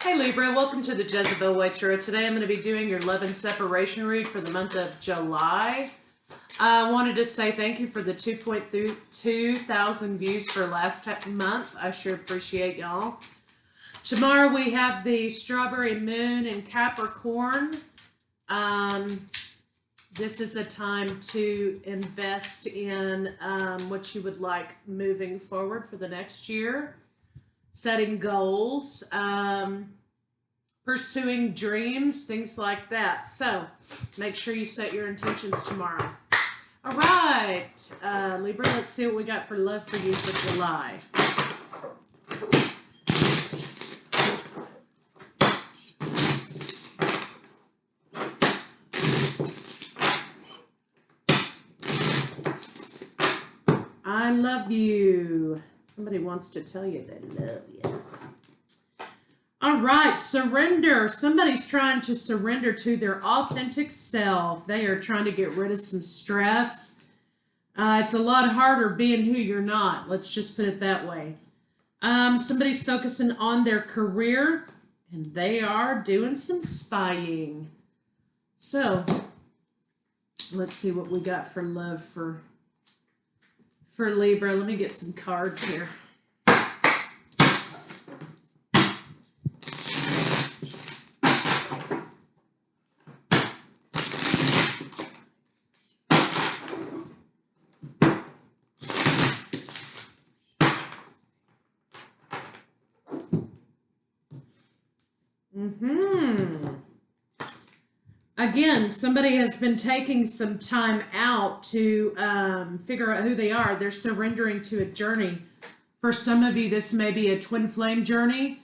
Hey Libra, welcome to the Jezebel Way Tarot. Today I'm going to be doing your love and separation read for the month of July. I wanted to say thank you for the 2.2 thousand views for last month. I sure appreciate y'all. Tomorrow we have the Strawberry Moon in Capricorn. This is a time to invest in what you would like moving forward for the next year. Setting goals, pursuing dreams, things like that. So make sure you set your intentions tomorrow. All right, Libra, let's see what we got for love for you for July. I love you. Somebody wants to tell you they love you. All right, surrender. Somebody's trying to surrender to their authentic self. They are trying to get rid of some stress. It's a lot harder being who you're not. Let's just put it that way. Somebody's focusing on their career, and they are doing some spying. So, let's see what we got for love for Libra. Let me get some cards here. Again, somebody has been taking some time out to figure out who they are. They're surrendering to a journey. For some of you, this may be a twin flame journey,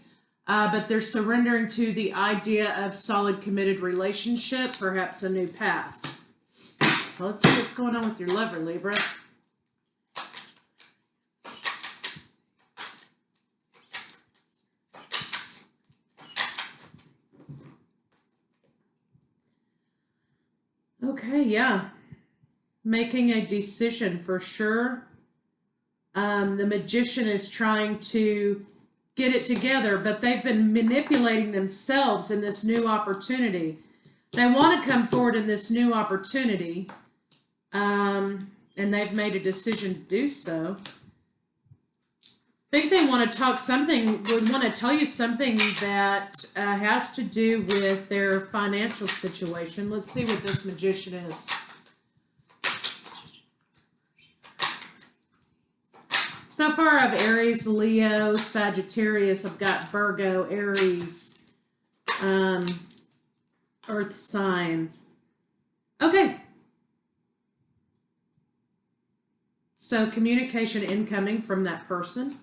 but they're surrendering to the idea of solid, committed relationship, perhaps a new path. So let's see what's going on with your lover, Libra. Okay, yeah. Making a decision for sure. The magician is trying to get it together, but they've been manipulating themselves in this new opportunity. They want to come forward in this new opportunity, and they've made a decision to do so. I think they want to talk something, would want to tell you something that has to do with their financial situation. Let's see what this magician is. So far I have Aries, Leo, Sagittarius. I've got Virgo, Aries, Earth signs. Okay. So communication incoming from that person.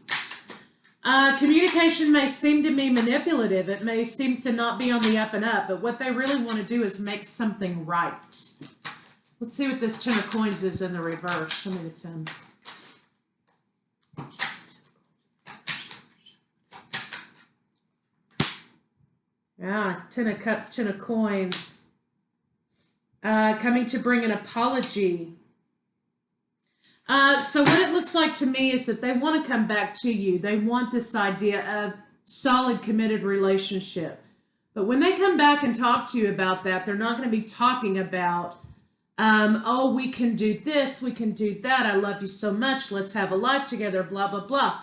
Communication may seem to be manipulative. It may seem to not be on the up and up, but what they really want to do is make something right. Let's see what this 10 of coins is in the reverse. Show me the 10. Yeah, 10 of cups, 10 of coins. Coming to bring an apology. So what it looks like to me is that they want to come back to you. They want this idea of solid, committed relationship. But when they come back and talk to you about that, they're not going to be talking about, oh, we can do this, we can do that, I love you so much, let's have a life together, blah, blah, blah.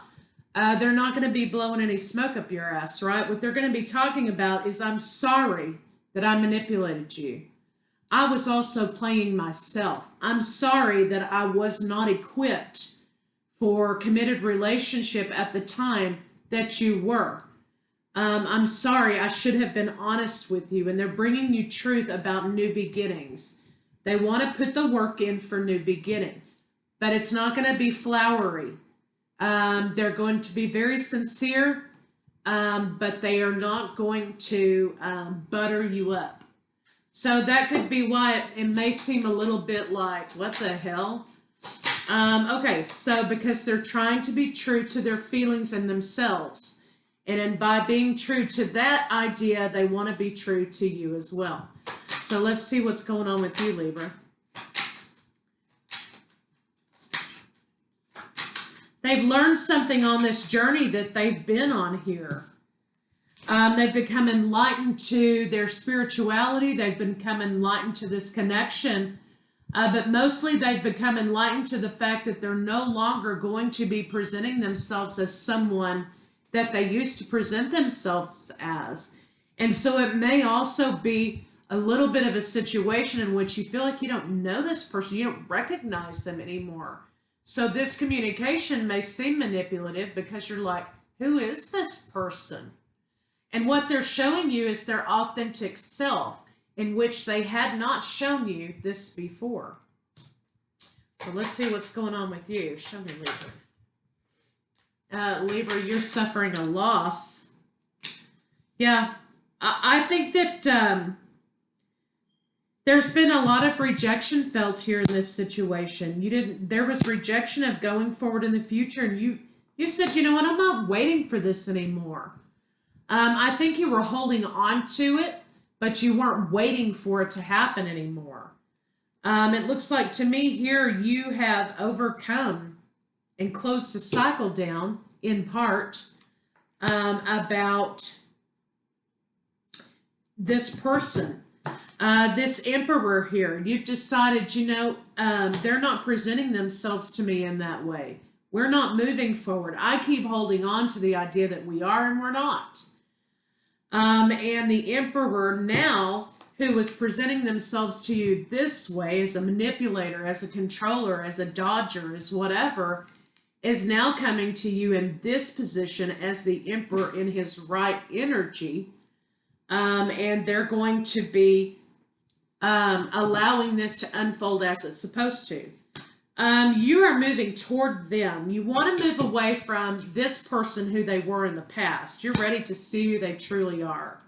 They're not going to be blowing any smoke up your ass, right? What they're going to be talking about is, I'm sorry that I manipulated you. I was also playing myself. I'm sorry that I was not equipped for committed relationship at the time that you were. I'm sorry, I should have been honest with you. And they're bringing you truth about new beginnings. They want to put the work in for new beginning, but it's not going to be flowery. They're going to be very sincere, but they are not going to butter you up. So that could be why it may seem a little bit like, what the hell? Okay, so because they're trying to be true to their feelings and themselves. And by being true to that idea, they want to be true to you as well. So let's see what's going on with you, Libra. They've learned something on this journey that they've been on here. They've become enlightened to their spirituality. They've become enlightened to this connection. But mostly they've become enlightened to the fact that they're no longer going to be presenting themselves as someone that they used to present themselves as. And so it may also be a little bit of a situation in which you feel like you don't know this person, you don't recognize them anymore. So this communication may seem manipulative because you're like, who is this person? And what they're showing you is their authentic self, in which they had not shown you this before. So let's see what's going on with you. Show me, Libra. Libra, you're suffering a loss. Yeah, I think that there's been a lot of rejection felt here in this situation. There was rejection of going forward in the future, and you said, you know what, I'm not waiting for this anymore. I think you were holding on to it, but you weren't waiting for it to happen anymore. It looks like to me here you have overcome and closed a cycle down, in part, about this person. This emperor here, you've decided, you know, they're not presenting themselves to me in that way. We're not moving forward. I keep holding on to the idea that we are and we're not. And the emperor now, who was presenting themselves to you this way as a manipulator, as a controller, as a dodger, as whatever, is now coming to you in this position as the emperor in his right energy. And they're going to be allowing this to unfold as it's supposed to. You are moving toward them. You want to move away from this person who they were in the past. You're ready to see who they truly are.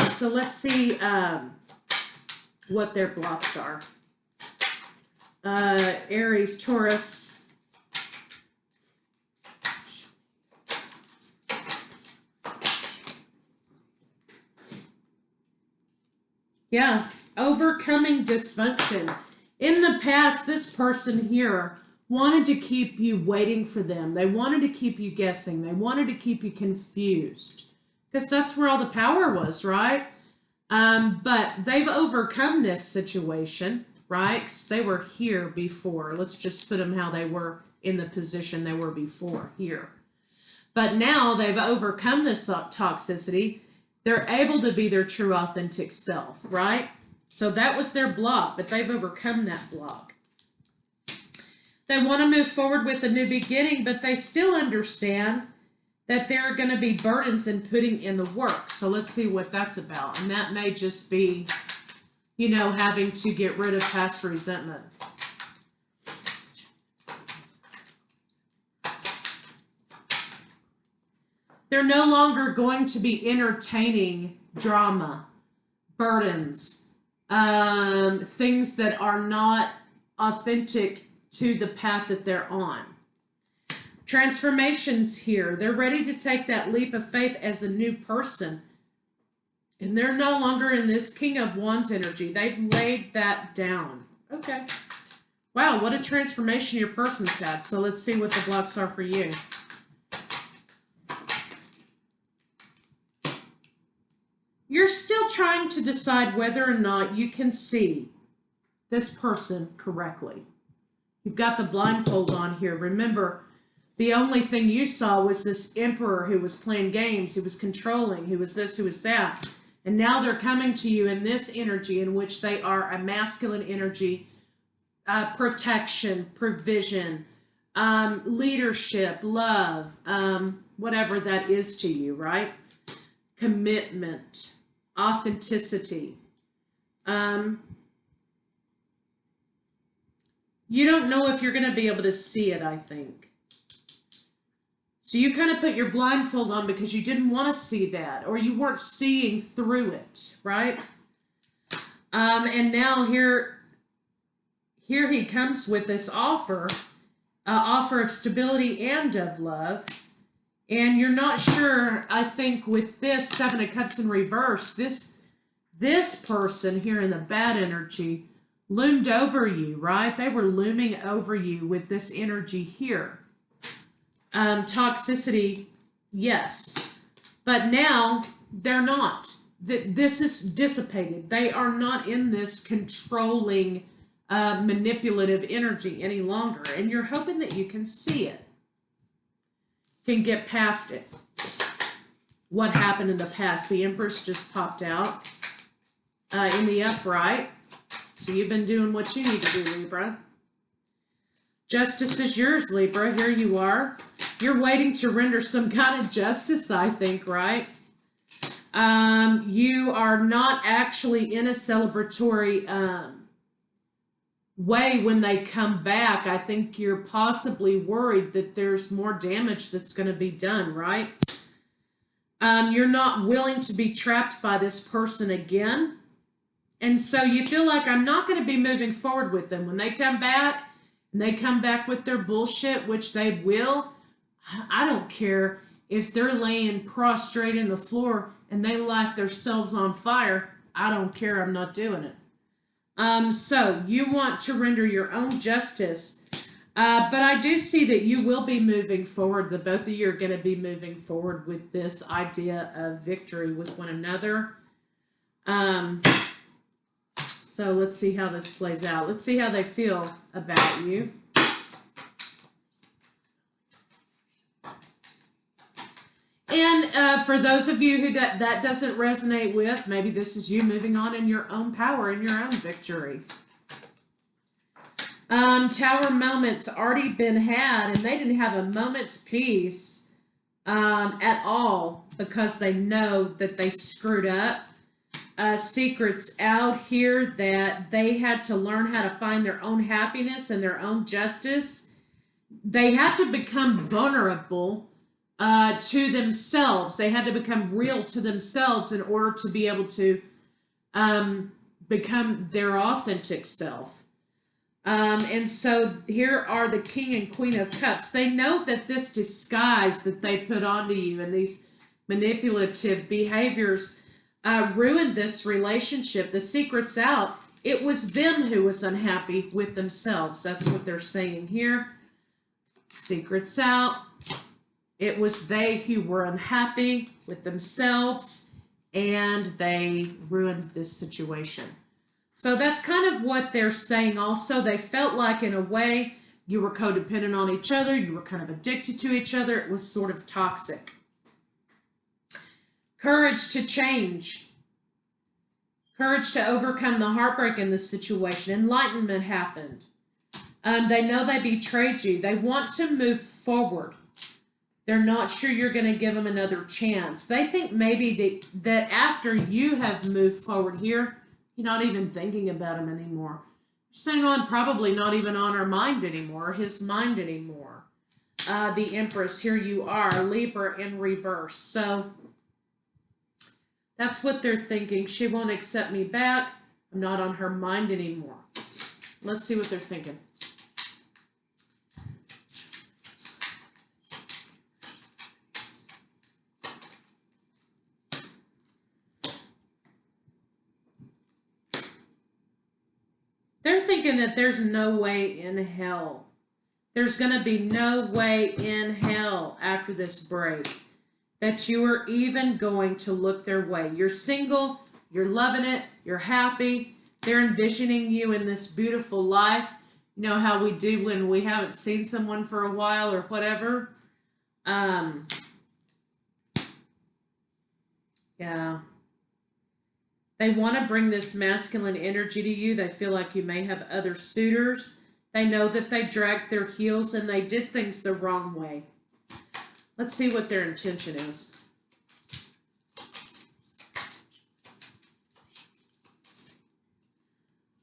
So let's see what their blocks are. Aries, Taurus. Yeah, overcoming dysfunction. In the past, this person here wanted to keep you waiting for them. They wanted to keep you guessing. They wanted to keep you confused. Because that's where all the power was, right? But they've overcome this situation, right? Because they were here before. Let's just put them how they were in the position they were before, here. But now they've overcome this toxicity. They're able to be their true authentic self, right? So that was their block, but they've overcome that block. They want to move forward with a new beginning, but they still understand that there are going to be burdens in putting in the work. So let's see what that's about. And that may just be, you know, having to get rid of past resentment. They're no longer going to be entertaining drama, burdens, things that are not authentic to the path that they're on. Transformations here. They're ready to take that leap of faith as a new person. And they're no longer in this King of Wands energy. They've laid that down. Okay. Wow, what a transformation your person's had. So let's see what the blocks are for you. You're still trying to decide whether or not you can see this person correctly. You've got the blindfold on here. Remember, the only thing you saw was this emperor who was playing games, who was controlling, who was this, who was that. And now they're coming to you in this energy in which they are a masculine energy, protection, provision, leadership, love, whatever that is to you, right? Commitment, authenticity. You don't know if you're going to be able to see it, I think. So you kind of put your blindfold on because you didn't want to see that, or you weren't seeing through it, right? And now here he comes with this offer of stability and of love. And you're not sure, I think, with this Seven of Cups in reverse, this person here in the bad energy loomed over you, right? They were looming over you with this energy here. Toxicity, yes. But now they're not. This is dissipated. They are not in this controlling, manipulative energy any longer. And you're hoping that you can see it, can get past it. What happened in the past? The Empress just popped out in the upright. So you've been doing what you need to do, Libra. Justice is yours, Libra. Here you are. You're waiting to render some kind of justice, I think, right? You are not actually in a celebratory way when they come back. I think you're possibly worried that there's more damage that's going to be done, right? You're not willing to be trapped by this person again. And so you feel like I'm not going to be moving forward with them. When they come back, and they come back with their bullshit, which they will, I don't care if they're laying prostrate in the floor and they light themselves on fire. I don't care. I'm not doing it. So you want to render your own justice. But I do see that you will be moving forward. The both of you are going to be moving forward with this idea of victory with one another. So let's see how this plays out. Let's see how they feel about you. And for those of you who that doesn't resonate with, maybe this is you moving on in your own power, in your own victory. Tower moments already been had, and they didn't have a moment's peace at all because they know that they screwed up. Secrets out here that they had to learn how to find their own happiness and their own justice. They had to become vulnerable to themselves. They had to become real to themselves in order to be able to become their authentic self. And so here are the King and Queen of Cups. They know that this disguise that they put onto you and these manipulative behaviors ruined this relationship. The secret's out. It was them who was unhappy with themselves. That's what they're saying here. Secret's out. It was they who were unhappy with themselves, and they ruined this situation. So that's kind of what they're saying also. They felt like, in a way, you were codependent on each other. You were kind of addicted to each other. It was sort of toxic. Courage to change. Courage to overcome the heartbreak in this situation. Enlightenment happened. They know they betrayed you. They want to move forward. They're not sure you're going to give them another chance. They think maybe that after you have moved forward here, you're not even thinking about him anymore. You're saying, I'm probably not even on her mind anymore, his mind anymore. The Empress, here you are, Libra in reverse. So that's what they're thinking. She won't accept me back. I'm not on her mind anymore. Let's see what they're thinking. They're thinking that there's no way in hell. There's going to be no way in hell after this break that you are even going to look their way. You're single, you're loving it, you're happy, they're envisioning you in this beautiful life. You know how we do when we haven't seen someone for a while or whatever. Yeah. They want to bring this masculine energy to you. They feel like you may have other suitors. They know that they dragged their heels and they did things the wrong way. Let's see what their intention is.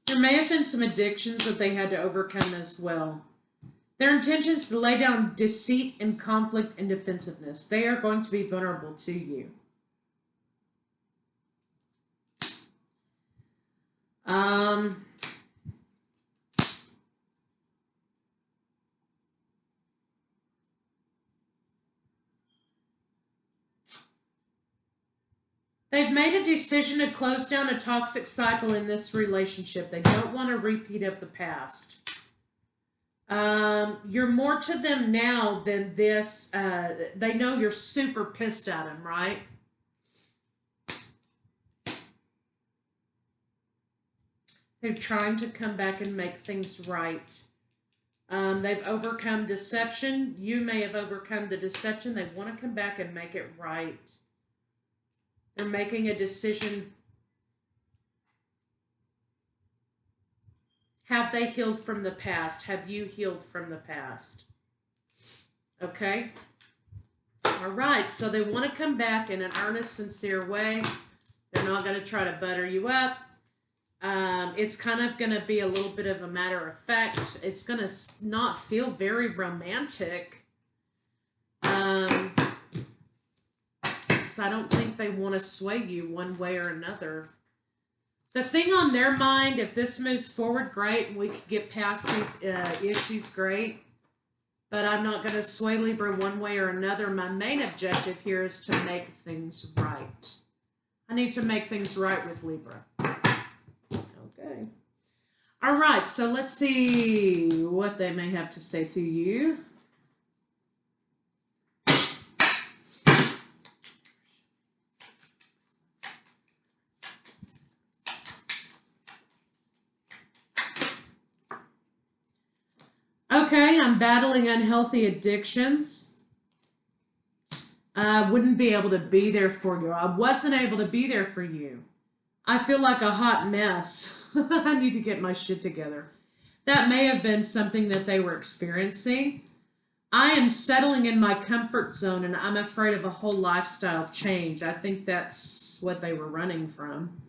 There may have been some addictions that they had to overcome as well. Their intention is to lay down deceit and conflict and defensiveness. They are going to be vulnerable to you. They've made a decision to close down a toxic cycle in this relationship. They don't want a repeat of the past. You're more to them now than this. They know you're super pissed at them, right? They're trying to come back and make things right. They've overcome deception. You may have overcome the deception. They want to come back and make it right. They're making a decision. Have they healed from the past? Have you healed from the past? Okay. All right. So they want to come back in an earnest, sincere way. They're not going to try to butter you up. It's kind of going to be a little bit of a matter of fact. It's going to not feel very romantic. Because I don't think they want to sway you one way or another. The thing on their mind, if this moves forward, great, and we can get past these issues, great. But I'm not going to sway Libra one way or another. My main objective here is to make things right. I need to make things right with Libra. Okay. All right, so let's see what they may have to say to you. Okay, I'm battling unhealthy addictions. I wouldn't be able to be there for you. I wasn't able to be there for you. I feel like a hot mess. I need to get my shit together. That may have been something that they were experiencing. I am settling in my comfort zone and I'm afraid of a whole lifestyle change. I think that's what they were running from.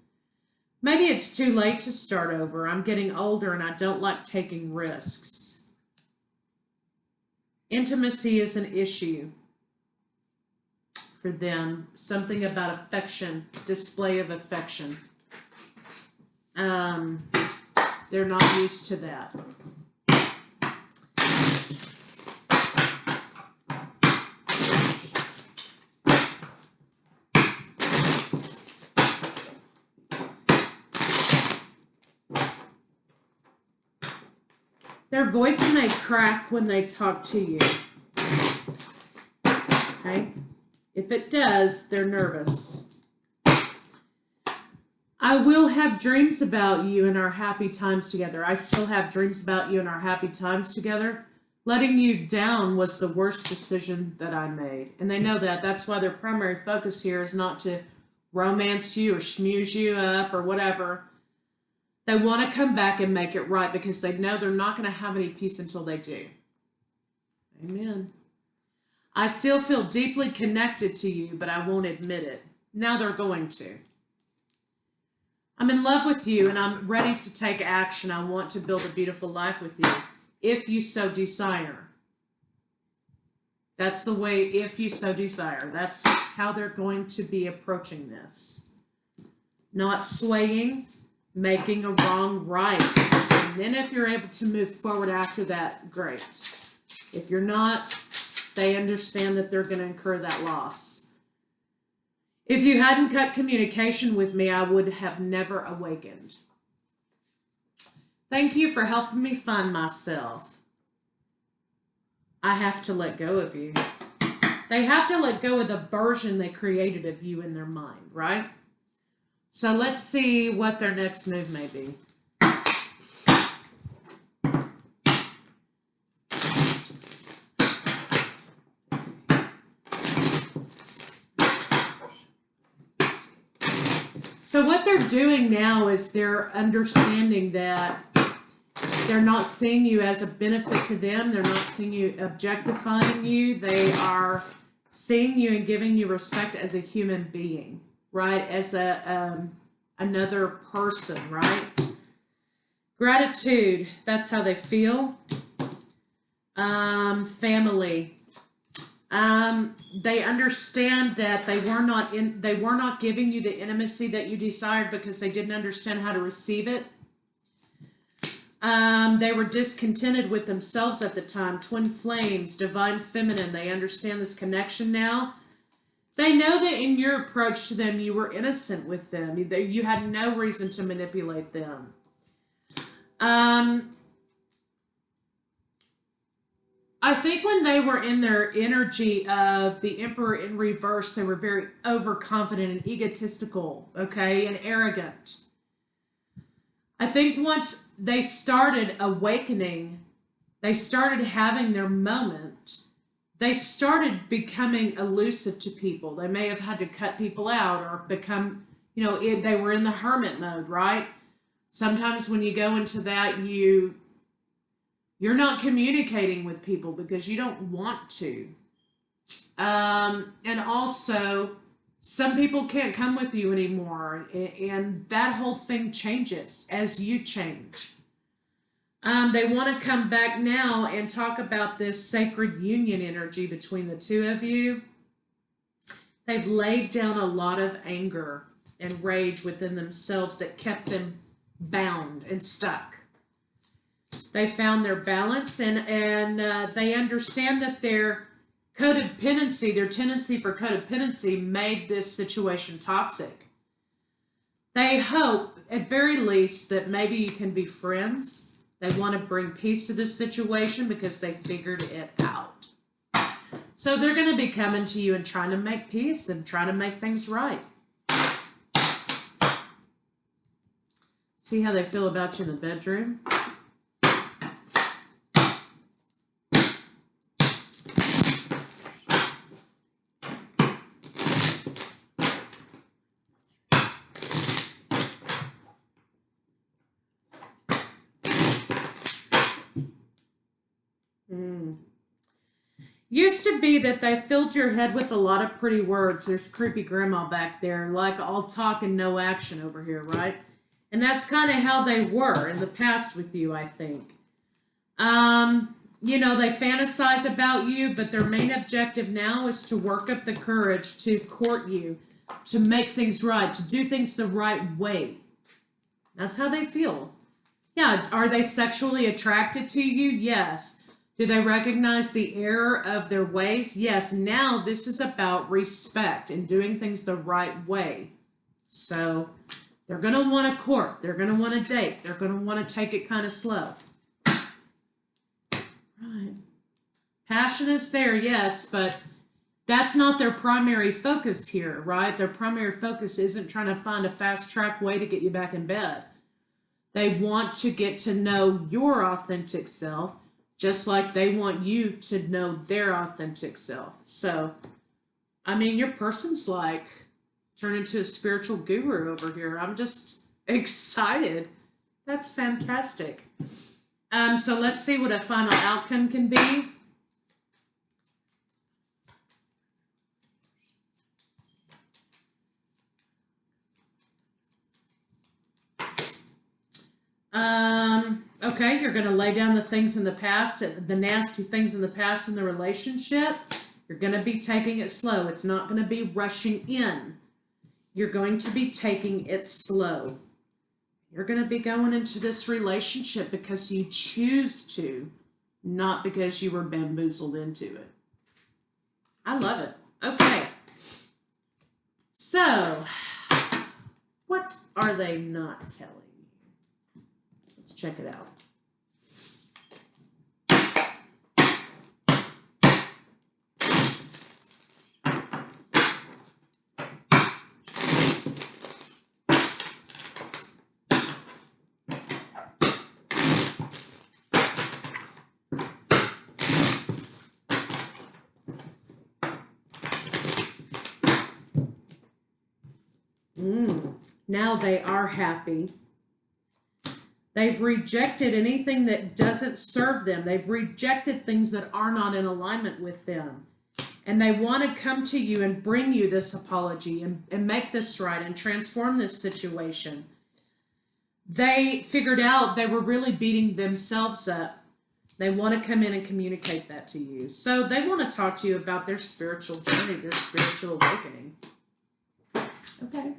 Maybe it's too late to start over. I'm getting older and I don't like taking risks. Intimacy is an issue for them. Something about affection, display of affection. They're not used to that. Their voice may crack when they talk to you. Okay? If it does, they're nervous. I will have dreams about you in our happy times together. I still have dreams about you in our happy times together. Letting you down was the worst decision that I made. And they know that. That's why their primary focus here is not to romance you or schmooze you up or whatever. They want to come back and make it right because they know they're not going to have any peace until they do. Amen. I still feel deeply connected to you, but I won't admit it. Now they're going to. I'm in love with you and I'm ready to take action. I want to build a beautiful life with you, if you so desire. That's the way, if you so desire. That's how they're going to be approaching this. Not swaying, making a wrong right. And then if you're able to move forward after that, great. If you're not, they understand that they're going to incur that loss. If you hadn't cut communication with me, I would have never awakened. Thank you for helping me find myself. I have to let go of you. They have to let go of the version they created of you in their mind, right? So let's see what their next move may be. So what they're doing now is they're understanding that they're not seeing you as a benefit to them. They're not seeing you objectifying you. They are seeing you and giving you respect as a human being, right? As another person, right? Gratitude, that's how they feel. Family. They understand that they were not giving you the intimacy that you desired because they didn't understand how to receive it. They were discontented with themselves at the time. Twin flames, divine feminine. They understand this connection now. They know that in your approach to them, you were innocent with them. You had no reason to manipulate them. I think when they were in their energy of the Emperor in reverse, they were very overconfident and egotistical, okay, and arrogant. I think once they started awakening, they started having their moment, they started becoming elusive to people. They may have had to cut people out or become, they were in the hermit mode, right? Sometimes when you go into that, you're not communicating with people because you don't want to. And also, some people can't come with you anymore, and that whole thing changes as you change. They want to come back now and talk about this sacred union energy between the two of you. They've laid down a lot of anger and rage within themselves that kept them bound and stuck. They found their balance, and they understand that their codependency, their tendency for codependency, made this situation toxic. They hope, at very least, that maybe you can be friends. They want to bring peace to this situation because they figured it out. So they're going to be coming to you and trying to make peace and trying to make things right. See how they feel about you in the bedroom? Used to be that they filled your head with a lot of pretty words. There's creepy grandma back there, like all talk and no action over here, right? And that's kind of how they were in the past with you, I think. They fantasize about you, but their main objective now is to work up the courage to court you, to make things right, to do things the right way. That's how they feel. Yeah, are they sexually attracted to you? Yes. Do they recognize the error of their ways? Yes. Now this is about respect and doing things the right way. So they're going to want to court. They're going to want to date. They're going to want to take it kind of slow. Right. Passion is there, yes, but that's not their primary focus here, right? Their primary focus isn't trying to find a fast track way to get you back in bed. They want to get to know your authentic self, just like they want you to know their authentic self. So, your person's like turned into a spiritual guru over here. I'm just excited. That's fantastic. So let's see what a final outcome can be. Okay, you're going to lay down the things in the past, the nasty things in the past in the relationship. You're going to be taking it slow. It's not going to be rushing in. You're going to be taking it slow. You're going to be going into this relationship because you choose to, not because you were bamboozled into it. I love it. Okay. So, what are they not telling you? Let's check it out. Now they are happy. They've rejected anything that doesn't serve them. They've rejected things that are not in alignment with them. And they want to come to you and bring you this apology and make this right and transform this situation. They figured out they were really beating themselves up. They want to come in and communicate that to you. So they want to talk to you about their spiritual journey, their spiritual awakening. Okay.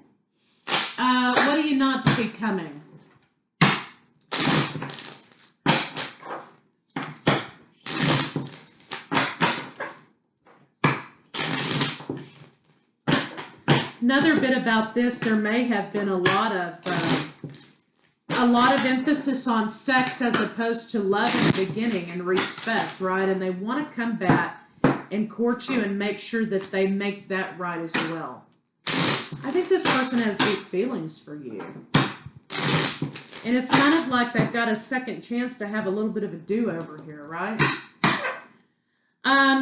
What do you not see coming? Another bit about this, there may have been a a lot of emphasis on sex as opposed to love in the beginning and respect, right? And they want to come back and court you and make sure that they make that right as well. I think this person has deep feelings for you. And it's kind of like they've got a second chance to have a little bit of a do-over here, right?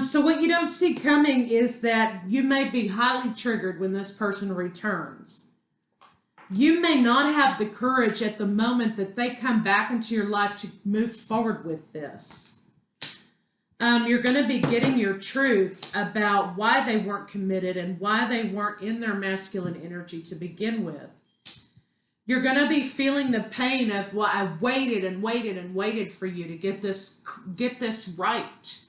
So what you don't see coming is that you may be highly triggered when this person returns. You may not have the courage at the moment that they come back into your life to move forward with this. You're going to be getting your truth about why they weren't committed and why they weren't in their masculine energy to begin with. You're going to be feeling the pain of, well, I waited and waited and waited for you to get this right.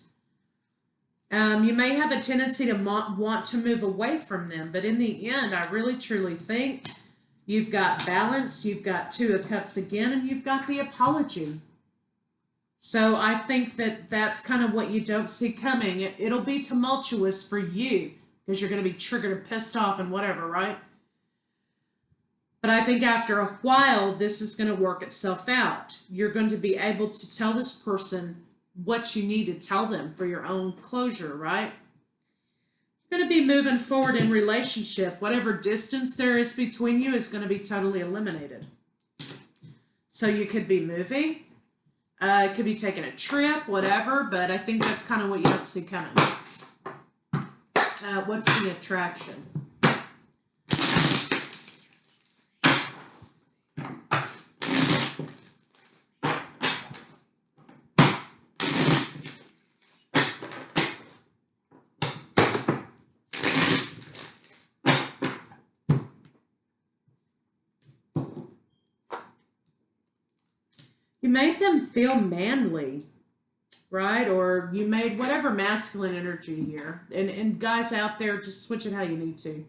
You may have a tendency to want to move away from them, but in the end, I really truly think you've got balance, you've got Two of Cups again, and you've got the apology. So I think that that's kind of what you don't see coming. It'll be tumultuous for you because you're going to be triggered and pissed off and whatever, right? But I think after a while, this is going to work itself out. You're going to be able to tell this person what you need to tell them for your own closure, right? You're going to be moving forward in relationship. Whatever distance there is between you is going to be totally eliminated. So you could be moving. It could be taking a trip, whatever, but I think that's kind of what you don't see coming. What's the attraction? You made them feel manly, right? Or you made whatever masculine energy here. And guys out there, just switch it how you need to.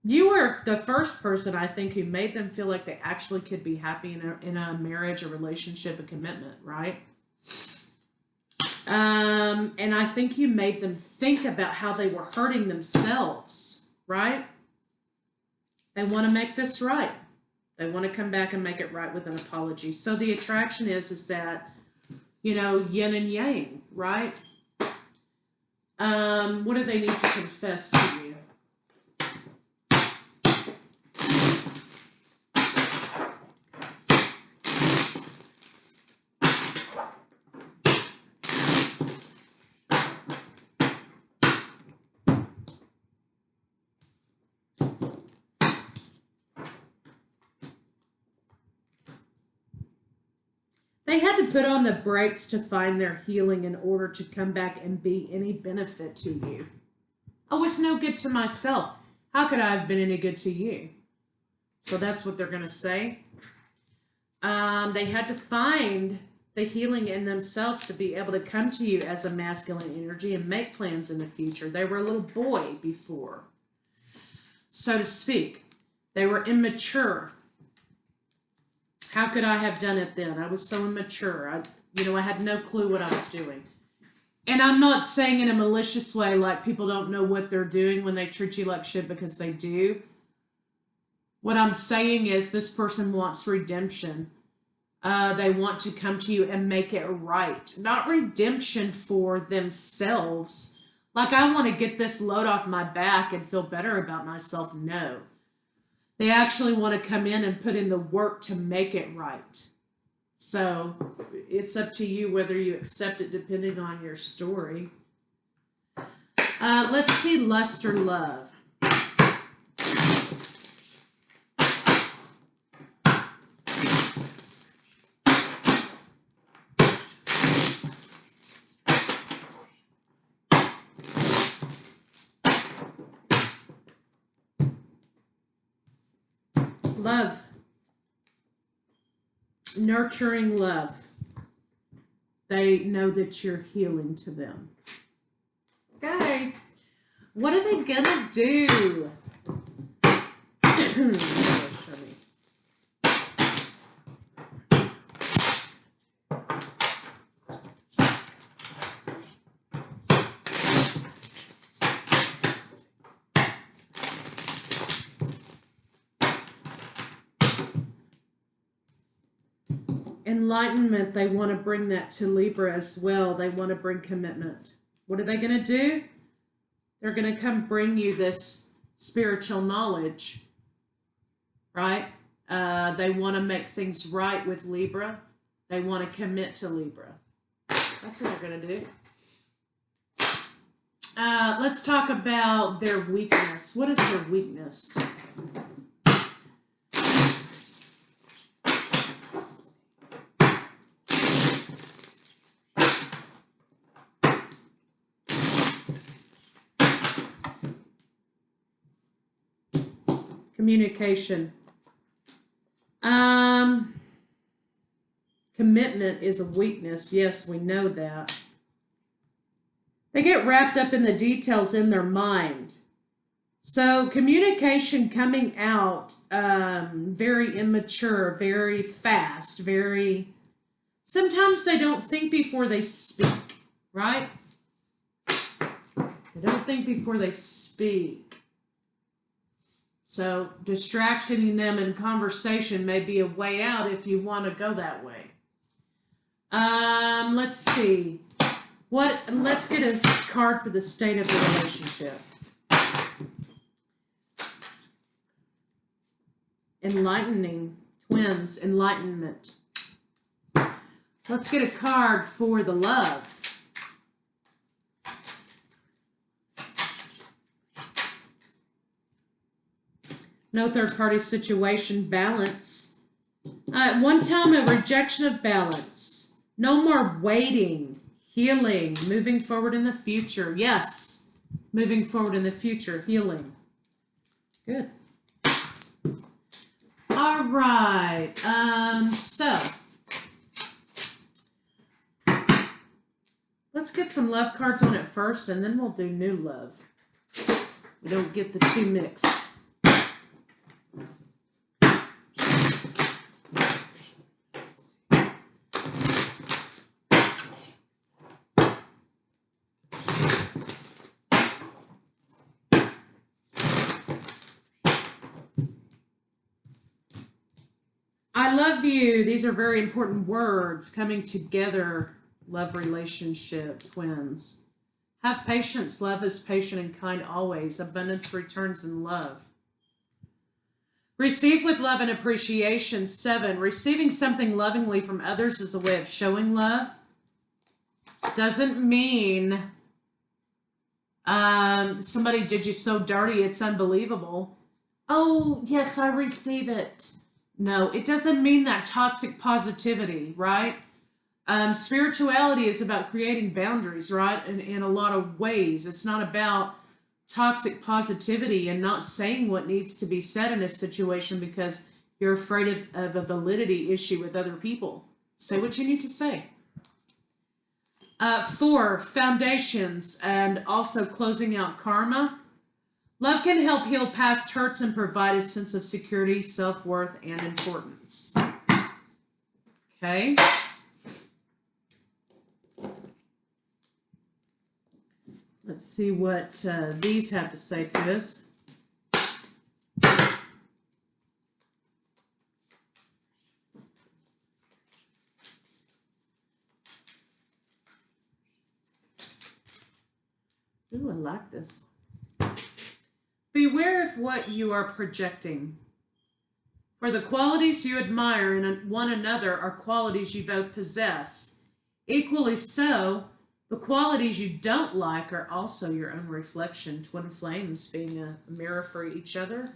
You were the first person, I think, who made them feel like they actually could be happy in a marriage, a relationship, a commitment, right? And I think you made them think about how they were hurting themselves, right? They want to make this right. They want to come back and make it right with an apology. So the attraction is that, you know, yin and yang, right? What do they need to confess to you? They had to put on the brakes to find their healing in order to come back and be any benefit to you. I was no good to myself. How could I have been any good to you? So that's what they're going to say. They had to find the healing in themselves to be able to come to you as a masculine energy and make plans in the future. They were a little boy before, so to speak. They were immature. How could I have done it then? I was so immature. I had no clue what I was doing. And I'm not saying in a malicious way, like people don't know what they're doing when they treat you like shit, because they do. What I'm saying is this person wants redemption. They want to come to you and make it right. Not redemption for themselves. Like, I want to get this load off my back and feel better about myself. No. They actually want to come in and put in the work to make it right. So it's up to you whether you accept it depending on your story. Let's see lust or love. Love. Nurturing love. They know that you're healing to them. Okay. What are they gonna do? enlightenment, they want to bring that to Libra as well. They want to bring commitment. What are they going to do? They're going to come bring you this spiritual knowledge, right? They want to make things right with Libra. They want to commit to Libra. That's what they're going to do. Let's talk about their weakness. What is their weakness? Communication. Commitment is a weakness. Yes, we know that. They get wrapped up in the details in their mind. So communication coming out very immature, very fast, very... Sometimes they don't think before they speak, right? They don't think before they speak. So distracting them in conversation may be a way out if you want to go that way. Let's see. Let's get a card for the state of the relationship. Enlightening, twins, enlightenment. Let's get a card for the love. No third party situation, balance. One time a rejection of balance. No more waiting, healing, moving forward in the future. Yes, moving forward in the future, healing. Good. All right, so let's get some love cards on it first, and then we'll do new love. We don't get the two mixed. I love you. These are very important words. Coming together, love relationship, twins. Have patience. Love is patient and kind always. Abundance returns in love. Receive with love and appreciation. 7. Receiving something lovingly from others is a way of showing love. Doesn't mean somebody did you so dirty it's unbelievable. Oh, yes, I receive it. No, it doesn't mean that toxic positivity, right? Spirituality is about creating boundaries, right? In a lot of ways. It's not about toxic positivity and not saying what needs to be said in a situation because you're afraid of a validity issue with other people. Say what you need to say. 4, foundations and also closing out karma. Love can help heal past hurts and provide a sense of security, self-worth, and importance. Okay. Let's see what these have to say to us. Ooh, I like this. Beware of what you are projecting. For the qualities you admire in one another are qualities you both possess. Equally so, the qualities you don't like are also your own reflection, twin flames being a mirror for each other.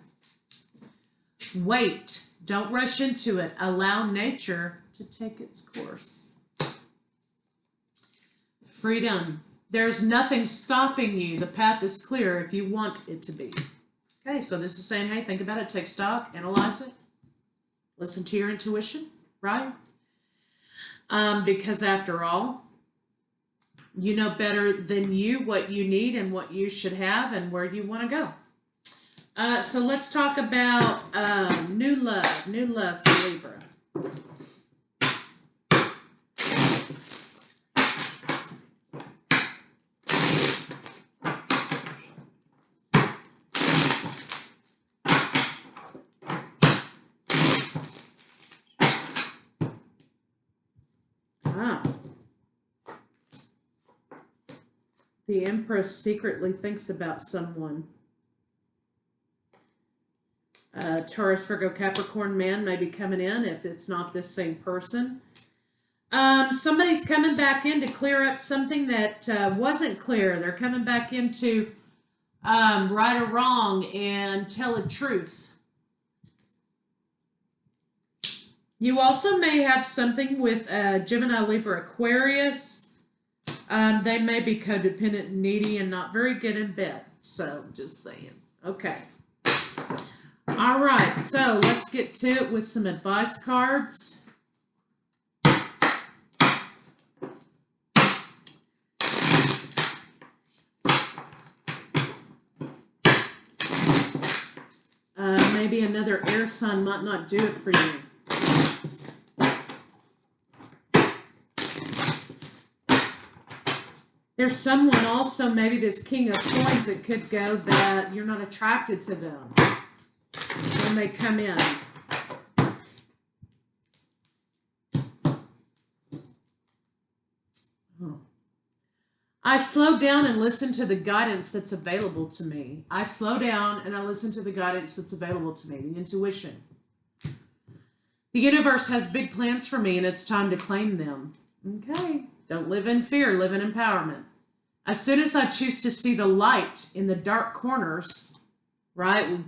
Wait, don't rush into it. Allow nature to take its course. Freedom. There's nothing stopping you. The path is clear if you want it to be. Okay, so this is saying, hey, think about it, take stock, analyze it, listen to your intuition, right? Because after all, you know better than you what you need and what you should have and where you want to go. So let's talk about new love for Libra. Ah. The Empress secretly thinks about someone. Taurus, Virgo, Capricorn man may be coming in if it's not this same person. Somebody's coming back in to clear up something that wasn't clear. They're coming back in to right or wrong and tell a truth. You also may have something with Gemini, Libra, Aquarius. They may be codependent and needy and not very good in bed. So, just saying. Okay. All right. So, let's get to it with some advice cards. Maybe another air sign might not do it for you. There's someone also, maybe this King of Coins, that could go that you're not attracted to them when they come in. Oh. I slow down and listen to the guidance that's available to me. I slow down and I listen to the guidance that's available to me, the intuition. The universe has big plans for me and it's time to claim them. Okay. Don't live in fear, live in empowerment. As soon as I choose to see the light in the dark corners, right,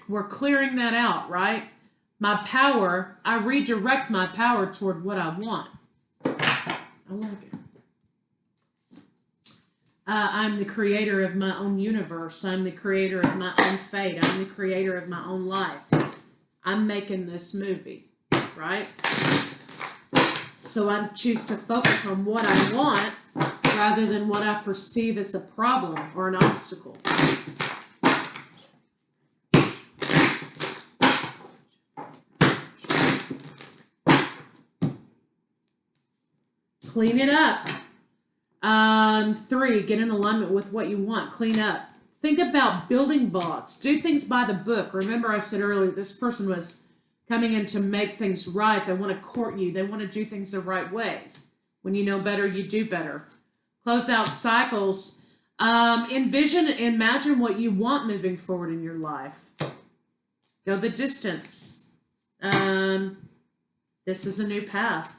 we're clearing that out, right? My power, I redirect my power toward what I want. I like it. I'm the creator of my own universe. I'm the creator of my own fate. I'm the creator of my own life. I'm making this movie, right? So I choose to focus on what I want rather than what I perceive as a problem or an obstacle. Clean it up. 3, get in alignment with what you want. Clean up. Think about building blocks. Do things by the book. Remember I said earlier, this person was coming in to make things right. They want to court you. They want to do things the right way. When you know better, you do better. Close out cycles. Envision, imagine what you want moving forward in your life. Go the distance. This is a new path.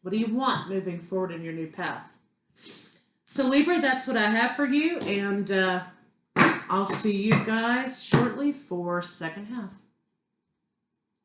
What do you want moving forward in your new path? So Libra, that's what I have for you. And I'll see you guys shortly for second half.